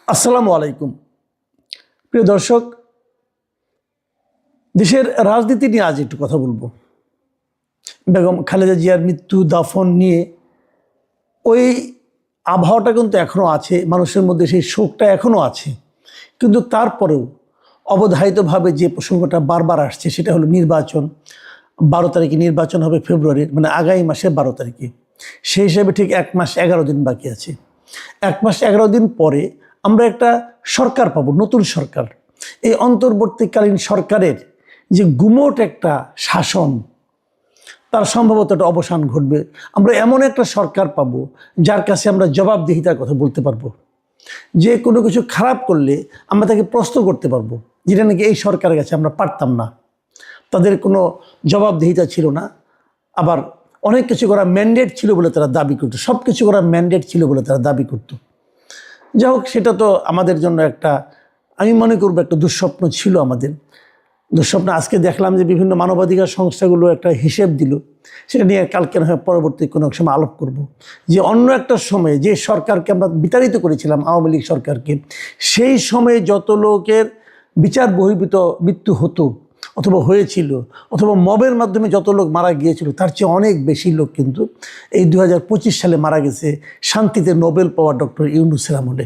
আসসালামু আলাইকুম। প্রিয় দর্শক, দেশের রাজনীতি নিয়ে আজ একটু কথা বলবো। বেগম খালেদা জিয়ার মৃত্যু দাফন নিয়ে ওই আবহাওয়াটা কিন্তু এখনও আছে, মানুষের মধ্যে সেই শোকটা এখনও আছে। কিন্তু তারপরেও অবধারিতভাবে যে প্রসঙ্গটা বারবার আসছে সেটা হলো নির্বাচন। 12 তারিখে নির্বাচন হবে, ফেব্রুয়ারির, মানে আগামী মাসের 12 তারিখে। সেই হিসাবে ঠিক 1 মাস 11 দিন বাকি আছে। 1 মাস 11 দিন পরে আমরা একটা সরকার পাবো, নতুন সরকার। এই অন্তর্বর্তীকালীন সরকারের যে গুমোট একটা শাসন, তার সম্ভবত একটা অবসান ঘটবে। আমরা এমন একটা সরকার পাবো যার কাছে আমরা জবাবদিহিতার কথা বলতে পারবো। যে কোনো কিছু খারাপ করলে আমরা তাকে প্রশ্ন করতে পারবো, যেটা নাকি এই সরকারের কাছে আমরা পারতাম না। তাদের কোনো জবাবদিহিতা ছিল না, আবার অনেক কিছু করা ম্যান্ডেট ছিল বলে তারা দাবি করতো, সব কিছু করা ম্যান্ডেট ছিল বলে তারা দাবি করতো। যাই হোক, সেটা তো আমাদের জন্য একটা, আমি মনে করবো একটা দুঃস্বপ্ন ছিল আমাদের। দুঃস্বপ্ন আজকে দেখলাম যে বিভিন্ন মানবাধিকার সংস্থাগুলো একটা হিসেব দিল, সেটা নিয়ে কালকে না হয় পরবর্তী কোনো সময় আলাপ করব। যে অন্য একটা সময়ে যে সরকারকে আমরা বিতাড়িত করেছিলাম, আওয়ামী লীগ সরকারকে, সেই সময়ে যত লোকের বিচার বহির্ভূত মৃত্যু হতো অথবা হয়েছিল, অথবা মবের মাধ্যমে যত লোক মারা গিয়েছিল, তার চেয়ে অনেক বেশি লোক কিন্তু এই 2025 সালে মারা গেছে শান্তিতে নোবেল পাওয়া ডক্টর ইউনূসের আমলে।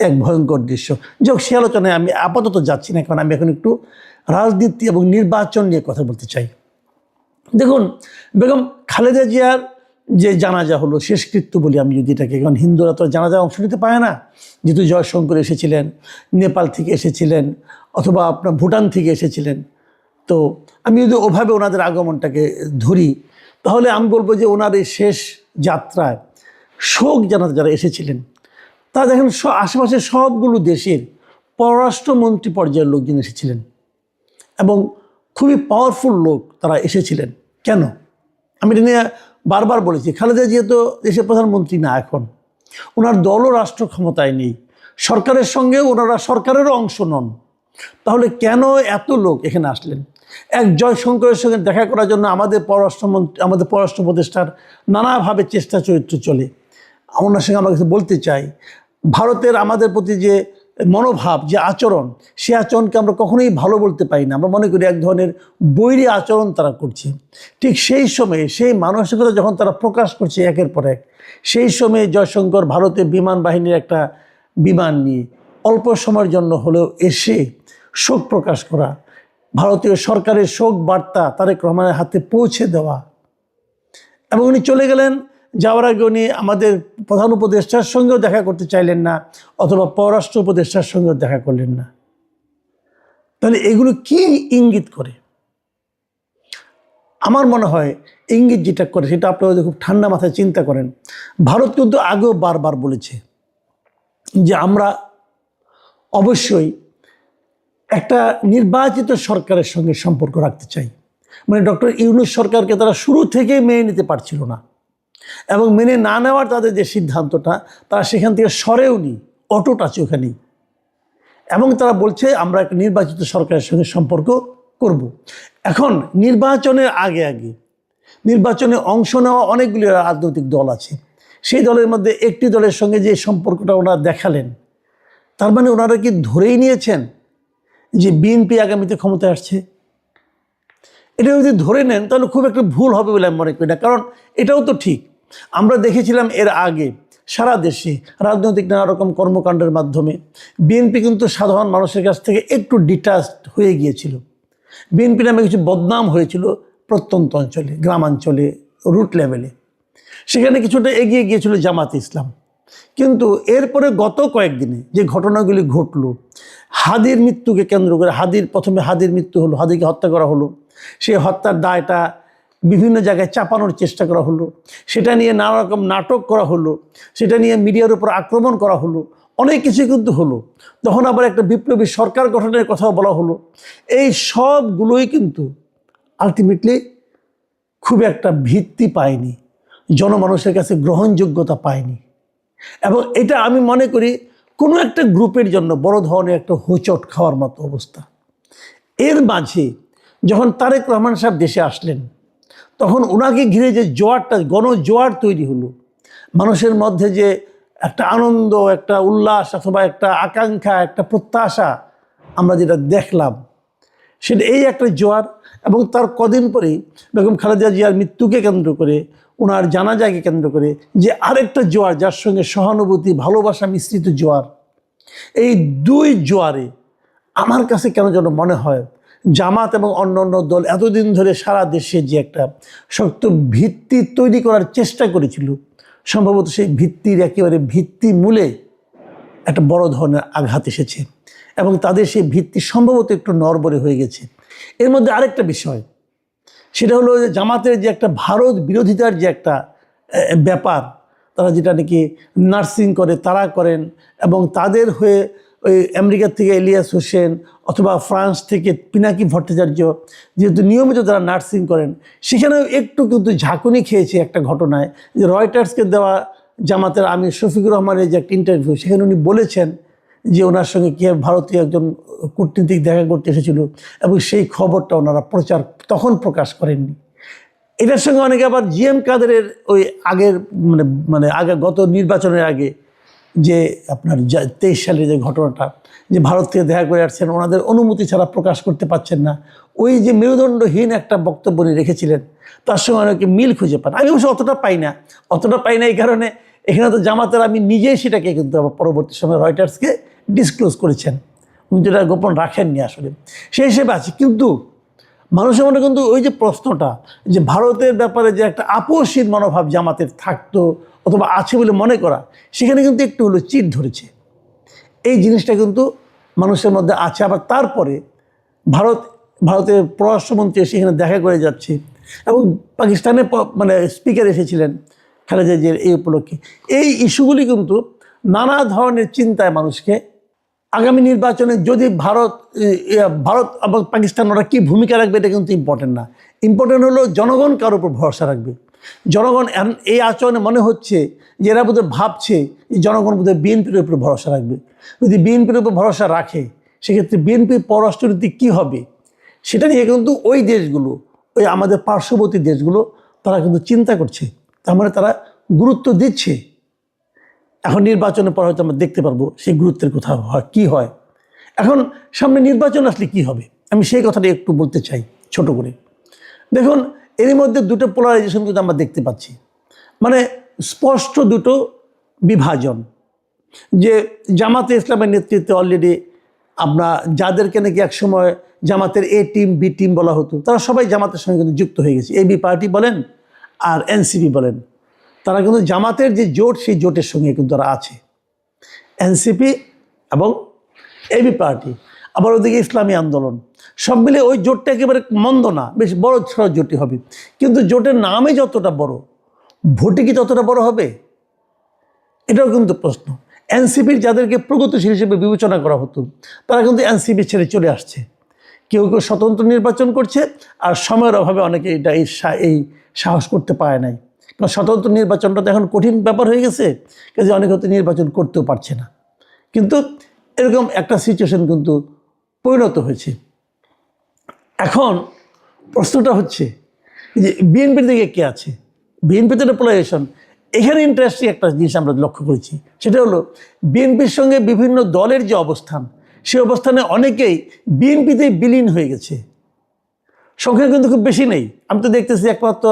এক ভয়ঙ্কর দৃশ্য। যাক, সে আলোচনায় আমি আপাতত যাচ্ছি না, কারণ আমি এখন একটু রাজনীতি এবং নির্বাচন নিয়ে কথা বলতে চাই। দেখুন, বেগম খালেদা জিয়ার যে জানাজা হলো, শেষকৃত্য বলি আমি যদি এটাকে, কারণ হিন্দুরা তো জানাজা অংশ নিতে পারে না। যেহেতু জয়শঙ্কর এসেছিলেন, নেপাল থেকে এসেছিলেন, অথবা আপনার ভুটান থেকে এসেছিলেন, তো আমি যদি ওভাবে ওনাদের আগমনটাকে ধরি, তাহলে আমি বলবো যে ওনার এই শেষ যাত্রায় শোক জানাতে যারা এসেছিলেন, তা দেখেন আশেপাশের সবগুলো দেশের পররাষ্ট্রমন্ত্রী পর্যায়ের লোকজন এসেছিলেন এবং খুবই পাওয়ারফুল লোক তারা এসেছিলেন। কেন? আমি এটা নিয়ে বারবার বলেছি, খালেদা জিয়া তো দেশের প্রধানমন্ত্রী না, এখন ওনার দলও রাষ্ট্র ক্ষমতায় নেই, সরকারের সঙ্গে ওনারা সরকারেরও অংশ নন। তাহলে কেন এত লোক এখানে আসলেন? এক জয়শঙ্করের সঙ্গে দেখা করার জন্য আমাদের পররাষ্ট্র উপদেষ্টার নানাভাবে চেষ্টা চরিত্র চলে। ওনার সঙ্গে আমরা কিছু বলতে চাই, ভারতের আমাদের প্রতি যে মনোভাব, যে আচরণ, সে আচরণকে আমরা কখনোই ভালো বলতে পারি না। আমরা মনে করি এক ধরনের বৈরী আচরণ তারা করছে। ঠিক সেই সময়ে সেই মানসিকতা যখন তারা প্রকাশ করছে একের পর এক, সেই সময়ে জয়শঙ্কর ভারতের বিমান বাহিনীর একটা বিমান নিয়ে অল্প সময়ের জন্য হলেও এসে শোক প্রকাশ করা, ভারতীয় সরকারের শোক বার্তা তারেক রহমানের হাতে পৌঁছে দেওয়া, এবং উনি চলে গেলেন। যাওয়ার আগে উনি আমাদের প্রধান উপদেষ্টার সঙ্গেও দেখা করতে চাইলেন না, অথবা পররাষ্ট্র উপদেষ্টার সঙ্গেও দেখা করলেন না। তাহলে এগুলো কি ইঙ্গিত করে? আমার মনে হয় ইঙ্গিত যেটা করে সেটা আপনারা যদি খুব ঠান্ডা মাথায় চিন্তা করেন, ভারত কিন্তু আগেও বারবার বলেছে যে আমরা অবশ্যই একটা নির্বাচিত সরকারের সঙ্গে সম্পর্ক রাখতে চাই। মানে ডক্টর ইউনূস সরকারকে তারা শুরু থেকেই মেনে নিতে পারছিল না, এবং মেনে না নেওয়ার তাদের যে সিদ্ধান্তটা, তারা সেখান থেকে সরেও নি, অটুট আছে ওখানেই। এবং তারা বলছে আমরা একটা নির্বাচিত সরকারের সঙ্গে সম্পর্ক করব। এখন নির্বাচনের আগে নির্বাচনে অংশ নেওয়া অনেকগুলি রাজনৈতিক দল আছে। সেই দলের মধ্যে একটি দলের সঙ্গে যে সম্পর্কটা ওনারা দেখালেন, তার মানে ওনারা কি ধরেই নিয়েছেন যে বিএনপি আগামীতে ক্ষমতায় আসছে? এটা যদি ধরে নেন তাহলে খুব একটা ভুল হবে বলে আমি মনে করি না। কারণ এটাও তো ঠিক, আমরা দেখেছিলাম এর আগে সারা দেশে রাজনৈতিক নানা রকম কর্মকাণ্ডের মাধ্যমে বিএনপি কিন্তু সাধারণ মানুষের কাছ থেকে একটু ডিটাচড হয়ে গিয়েছিল। বিএনপি নামে কিছু বদনাম হয়েছিল প্রত্যন্ত অঞ্চলে, গ্রামাঞ্চলে, রুট লেভেলে। সেখানে কিছুটা এগিয়ে গিয়েছিল জামাতে ইসলাম। কিন্তু এরপরে গত কয়েকদিনে যে ঘটনাগুলি ঘটলো, হাদির মৃত্যুকে কেন্দ্র করে, প্রথমে হাদির মৃত্যু হলো, হাদিকে হত্যা করা হলো, সেই হত্যার দায়টা বিভিন্ন জায়গায় চাপানোর চেষ্টা করা হলো, সেটা নিয়ে নানা রকম নাটক করা হলো, সেটা নিয়ে মিডিয়ার উপর আক্রমণ করা হলো, অনেক কিছু কিন্তু হলো। তখন আবার একটা বিপ্লবী সরকার গঠনের কথাও বলা হলো। এই সবগুলোই কিন্তু আলটিমেটলি খুব একটা ভিত্তি পায়নি, জনমানুষের কাছে গ্রহণযোগ্যতা পায়নি। এবং এটা আমি মনে করি কোনো একটা গ্রুপের জন্য বড় ধরনের একটা হোঁচট খাওয়ার মতো অবস্থা। এর মাঝে যখন তারেক রহমান সাহেব দেশে আসলেন, তখন ওনাকে ঘিরে যে জোয়ারটা, গণজোয়ার তৈরি হলো, মানুষের মধ্যে যে একটা আনন্দ, একটা উল্লাস অথবা একটা আকাঙ্ক্ষা, একটা প্রত্যাশা আমরা যেটা দেখলাম, সেটা এই একটা জোয়ার। এবং তার কদিন পরেই বেগম খালেদা জিয়ার মৃত্যুকে কেন্দ্র করে, ওনার জানাজাকে কেন্দ্র করে যে আরেকটা জোয়ার, যার সঙ্গে সহানুভূতি, ভালোবাসা মিশ্রিত জোয়ার, এই দুই জোয়ারে আমার কাছে কেন যেন মনে হয় জামাত এবং অন্যান্য দল এতদিন ধরে সারা দেশে যে একটা শক্ত ভিত্তি তৈরি করার চেষ্টা করেছিল, সম্ভবত সেই ভিত্তির একেবারে ভিত্তি মূলে একটা বড় ধরনের আঘাত এসেছে এবং তাদের সেই ভিত্তি সম্ভবত একটু নড়বড়ে হয়ে গেছে। এর মধ্যে আরেকটা বিষয়, সেটা হলো যে জামাতের যে একটা ভারত বিরোধিতার যে একটা ব্যাপার, তারা যেটা নাকি নার্সিং করে তারা করেন, এবং তাদের হয়ে ওই আমেরিকা থেকে ইলিয়াস হোসেন অথবা ফ্রান্স থেকে পিনাকি ভট্টাচার্য যেহেতু নিয়মিত তারা নার্সিং করেন, সেখানেও একটু কিন্তু ঝাঁকুনি খেয়েছে একটা ঘটনায়, যে রয়টার্সকে দেওয়া জামাতের আমির শফিকুর রহমানের যে একটা ইন্টারভিউ, সেখানে উনি বলেছেন যে ওনার সঙ্গে কীভাবে ভারতীয় একজন কূটনীতিক দেখা করতে এসেছিল, এবং সেই খবরটা ওনারা প্রকাশ করেননি। এটার সঙ্গে অনেকে আবার জিএম কাদেরের ওই আগের আগে গত নির্বাচনের আগে যে আপনার 23 সালের যে ঘটনাটা, যে ভারত থেকে দেখা করে আসছেন, ওনাদের অনুমতি ছাড়া প্রকাশ করতে পারছেন না, ওই যে মেরুদণ্ডহীন একটা বক্তব্য উনি রেখেছিলেন, তার সঙ্গে অনেকে মিল খুঁজে পান। আমি অবশ্য অতটা পাই না এই কারণে এখানে তো জামাতের আমি নিজেই সেটাকে কিন্তু আবার পরবর্তী সময় রয়টার্সকে ডিসক্লোজ করেছেন, উনি যেটা গোপন রাখেননি আসলে, সেই হিসেবে আছে। কিন্তু মানুষের মনে কিন্তু ওই যে প্রশ্নটা, যে ভারতের ব্যাপারে যে একটা আপোষহীন মনোভাব জামাতের থাকতো অথবা আছে বলে মনে করা, সেখানে কিন্তু একটু হলো চিট ধরেছে। এই জিনিসটা কিন্তু মানুষের মধ্যে আছে। আবার তারপরে ভারতের পররাষ্ট্রমন্ত্রী সেখানে দেখা করে যাচ্ছে, এবং পাকিস্তানের স্পিকার এসেছিলেন খালেদা জিয়ার এই উপলক্ষে। এই ইস্যুগুলি কিন্তু নানা ধরনের চিন্তায় মানুষকে, আগামী নির্বাচনে যদি ভারত এবং পাকিস্তান ওরা কী ভূমিকা রাখবে এটা কিন্তু ইম্পর্টেন্ট না। ইম্পর্টেন্ট হলো জনগণ কার উপর ভরসা রাখবে। জনগণ এই আচরণে মনে হচ্ছে যে এরা বোধহয় ভাবছে যে জনগণ বোধহয় বিএনপির উপর ভরসা রাখবে। যদি বিএনপির উপর ভরসা রাখে, সেক্ষেত্রে বিএনপির পররাষ্ট্রনীতি কী হবে সেটা নিয়ে কিন্তু ওই দেশগুলো, ওই আমাদের পার্শ্ববর্তী দেশগুলো, তারা কিন্তু চিন্তা করছে। তার মানে তারা গুরুত্ব দিচ্ছে। এখন নির্বাচনের পর হয়তো আমরা দেখতে পারবো সেই গুরুত্বের কথা হয় কী হয়। এখন সামনে নির্বাচন আসলে কি হবে, আমি সেই কথাটা একটু বলতে চাই ছোট করে। দেখুন, এর মধ্যে দুটো পোলারাইজেশন কিন্তু আমরা দেখতে পাচ্ছি, মানে স্পষ্ট দুটো বিভাজন। যে জামাতে ইসলামের নেতৃত্বে অলরেডি আমরা যাদেরকে নাকি একসময় জামাতের এ টিম বি টিম বলা হতো, তারা সবাই জামাতের সঙ্গে কিন্তু যুক্ত হয়ে গেছে। এবি পার্টি বলেন আর এনসিপি বলেন, তারা কিন্তু জামাতের যে জোট, সেই জোটের সঙ্গে কিন্তু তারা আছে। এনসিপি এবং এবি পার্টি, আবার ওদিকে ইসলামী আন্দোলন, সব মিলে ওই জোটটা একেবারে মন্দ না, বেশ বড় ছড়া জোটই হবে। কিন্তু জোটের নামে যতটা বড়, ভোটে কি ততটা বড় হবে, এটাও কিন্তু প্রশ্ন। এনসিপির যাদেরকে প্রগতিশীল হিসেবে বিবেচনা করা হতো, তারা কিন্তু এনসিপি ছেড়ে চলে আসছে। কেউ কেউ স্বতন্ত্র নির্বাচন করছে, আর সময়ের অভাবে অনেকে এই সাহস করতে পারে নাই। কারণ স্বতন্ত্র নির্বাচনটা তো এখন কঠিন ব্যাপার হয়ে গেছে, কাজে অনেকে হয়তো নির্বাচন করতেও পারছে না। কিন্তু এরকম একটা সিচুয়েশন কিন্তু পরিণত হয়েছে। এখন প্রশ্নটা হচ্ছে যে বিএনপির দিকে কে আছে? বিএনপিতে একটা পোলারাইজেশন। এখানে ইন্টারেস্টিং একটা জিনিস আমরা লক্ষ্য করেছি, সেটা হলো বিএনপির সঙ্গে বিভিন্ন দলের যে অবস্থান, সেই অবস্থানে অনেকেই বিএনপিতেই বিলীন হয়ে গেছে। সংখ্যা কিন্তু খুব বেশি নেই। আমি তো দেখতেছি একমাত্র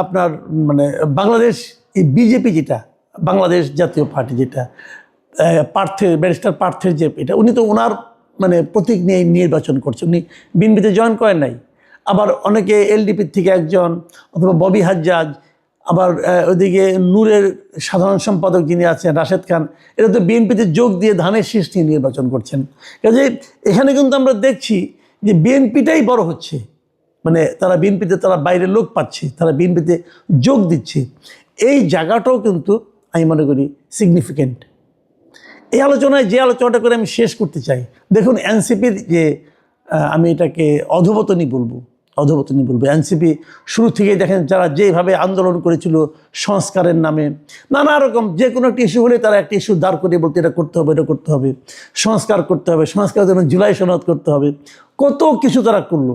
আপনার বাংলাদেশ বিজেপি, যেটা বাংলাদেশ জাতীয় পার্টি, যেটা ব্যারিস্টার পার্থের যে এটা, উনি তো ওনার প্রতীক নিয়ে নির্বাচন করছে, উনি বিএনপিতে জয়েন করেন নাই। আবার অনেকে এলডিপির থেকে একজন, অথবা ববি হাজ্জাজ, আবার ওইদিকে নূরের সাধারণ সম্পাদক যিনি আছেন রাশেদ খান, এরা তো বিএনপিতে যোগ দিয়ে ধানের শীষ নিয়ে নির্বাচন করছেন। কাজে এখানে কিন্তু আমরা দেখছি যে বিএনপিটাই বড় হচ্ছে, তারা বিএনপিতে তারা বাইরের লোক পাচ্ছে, তারা বিএনপিতে যোগ দিচ্ছে। এই জায়গাটাও কিন্তু আমি মনে করি সিগনিফিক্যান্ট। এই আলোচনায় যে আলোচনাটা করে আমি শেষ করতে চাই, দেখুন এনসিপির যে আমি এটাকে অধোপতনী বলবো। এনসিপি শুরু থেকেই দেখেন, যারা যেভাবে আন্দোলন করেছিল সংস্কারের নামে, নানা রকম যে কোনো একটা ইস্যু হলে তারা একটা ইস্যু দাঁড় করে বলতে এটা করতে হবে, সংস্কার করতে হবে, সংস্কারের জন্য জুলাই সনদ করতে হবে, কত কিছু তারা করলো।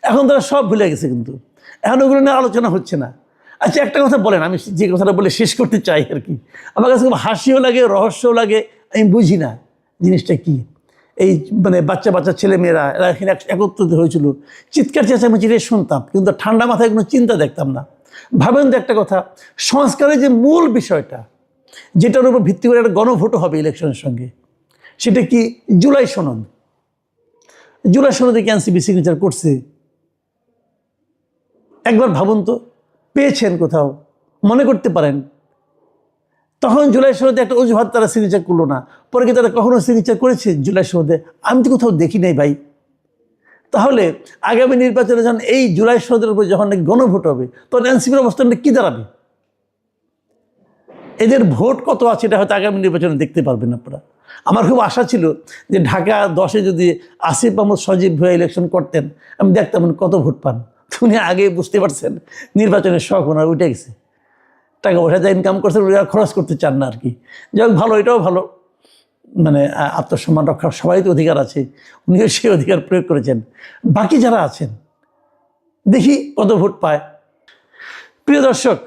এখন তারা সব ভুলে গেছে, কিন্তু এখন ওগুলো নিয়ে আলোচনা হচ্ছে না। আচ্ছা একটা কথা বলেন, আমি যে কথাটা বলে শেষ করতে চাই আর কি, আমার কাছে খুব হাসিও লাগে, রহস্যও লাগে, আমি বুঝি না জিনিসটা কি। এই মানে বাচ্চা বাচ্চা ছেলেমেয়েরা এরা এখানে একত্রিত হয়েছিল, চিৎকার চেঁচামেচি শুনতাম, কিন্তু ঠান্ডা মাথায় কোনো চিন্তা দেখতাম না। ভাবেন তো একটা কথা, সংস্কারের যে মূল বিষয়টা, যেটার উপর ভিত্তি করে একটা গণভোটও হবে ইলেকশনের সঙ্গে, সেটা কি? জুলাই সনদ। জুলাই সনদে কি এনসিপি সিগনেচার করছে? একবার ভাবুন তো, পেয়েছেন কোথাও? মনে করতে পারেন? তখন জুলাই সনদে একটা অজুহাত তারা সিগনেচার করলো না, পরে কি তারা কখনো সিগনেচার করেছে জুলাই সনদে? আমি তো কোথাও দেখি নাই ভাই। তাহলে আগামী নির্বাচনে যখন এই জুলাই সনদের উপর যখন গণভোট হবে, তখন এনসিপির অবস্থানটা কী দাঁড়াবে? এদের ভোট কত আছে এটা হয়তো আগামী নির্বাচনে দেখতে পারবেন আপনারা। আমার খুব আশা ছিল যে ঢাকা 10-এ যদি আসিফ মাহমুদ সজীব ভাই ইলেকশন করতেন, আমি দেখতাম কত ভোট পান। উনি আগে বুঝতে পারছেন নির্বাচনের শখ ওনার উঠে গেছে, টাকা পয়সা যা ইনকাম করছেন ওরা খরচ করতে চান না আর কি। যাই হোক, ভালো, এটাও ভালো, মানে আত্মসম্মান রক্ষার সবাই তো অধিকার আছে, উনিও সেই অধিকার প্রয়োগ করেছেন। বাকি যারা আছেন দেখি কত ভোট পায়। প্রিয় দর্শক,